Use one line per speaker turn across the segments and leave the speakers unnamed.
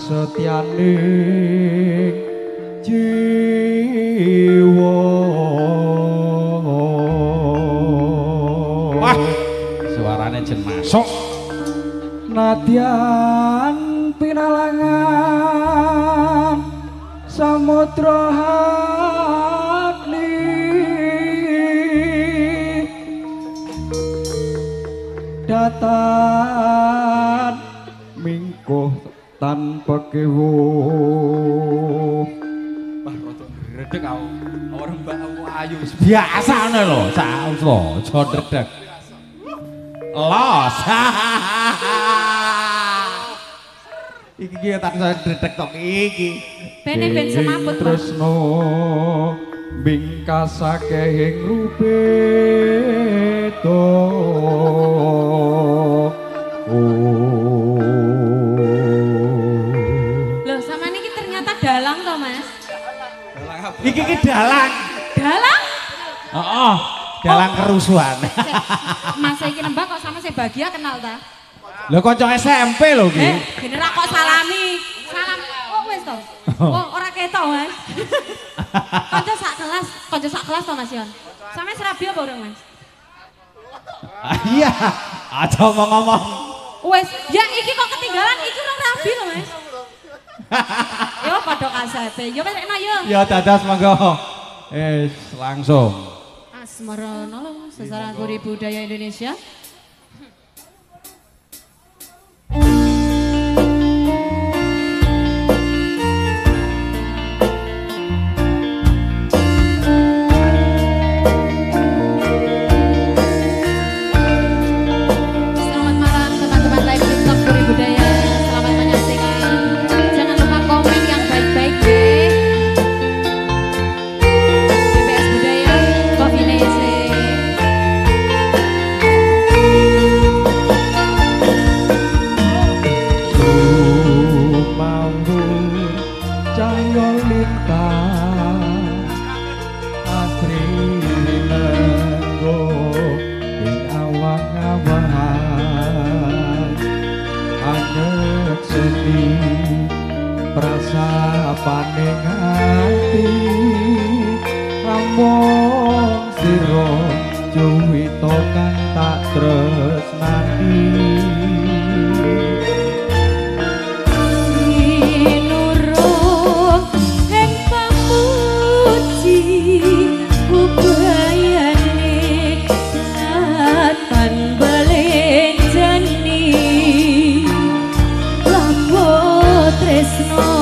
setyaning jiwa.
Wah, suarane jen masuk.
Nadyan pinalangan samudra agni datan mingkuh tanpa kewuh.
Wah, rada gredeg aku. Ora mbak ayu. Biasane lho, sak aja ndredeg. Los. Iki ki tak ndredeg tok iki.
Bene ben semaput
tresno bingkasake ing rupeta.
Loh, sampean iki ternyata dalang to, Mas?
Dalang apa? Iki ki dalang.
Dalang?
Heeh, dalang kerusuhan.
Mas iki nembak kok sama saya bahagia kenal ta?
Lho kanca SMP lho ki.
Generak kok salami. Salam. Oh wis to. Oh ora ketok, Mas. Kanca sak kelas to Mas Yon. Sampe serabi apa urung, Mas?
Iya, aja ngomong.
Wes, ya iki kok ketinggalan iki urung rabi lho, Mas. Yo padha kasepe. Yo wis enak yo.
Ya dadas monggo. Langsung.
Asmarono sejarah budaya Indonesia.
paning ati ramong sira juwita kang tak tresnani
nurung ing pamuji ubayane atan belenjani lapo tresno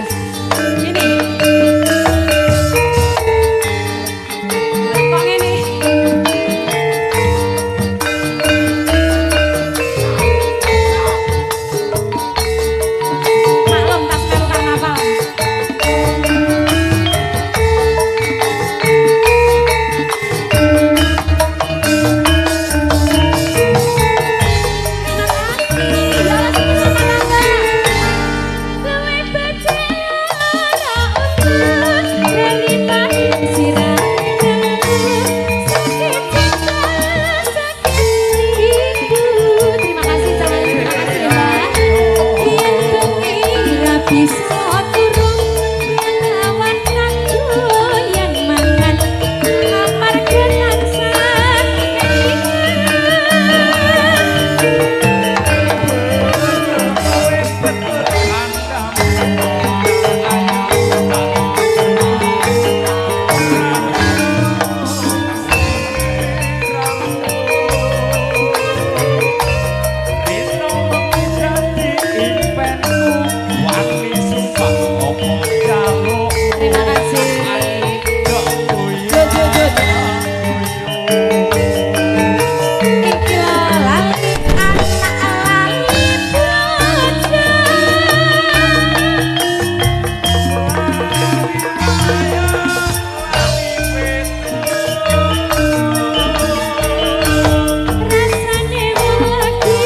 Mas. Gini. Kok ngene? Maklum tas melu karnaval. Bisa turun yang lawan kan doyan mangan kamar kenang Terima kasih. Iki lali anak lali rasane wedi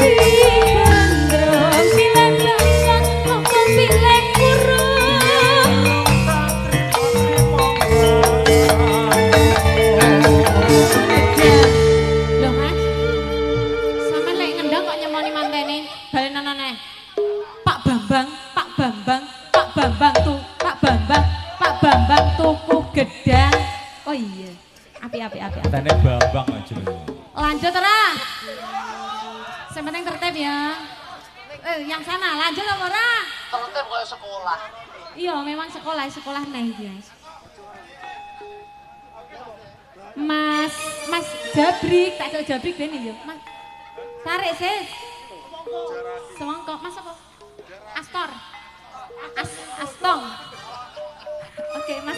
gandrong bilang bangsa mongko pilih kurung. Loh Mas, sampean lek ngendang kok nyemoni mantene balenan neh. Pak Bambang, Pak Bambang, Pak Bambang tuh, Pak Bambang, Pak Bambang tuku gedang. Oh iya, api.
Tene Bambang aja.
Lanjut ora? Yang penting tertib ya. Yang sana lanjut apa ora?
Tertib kayak sekolah.
Iya, memang sekolah nih guys. Mas Jabrik, tak jauh Jabrik ben ya. Mas. Tarik sis. Semangkok, Mas apa? Astor. Astong. Oke, Mas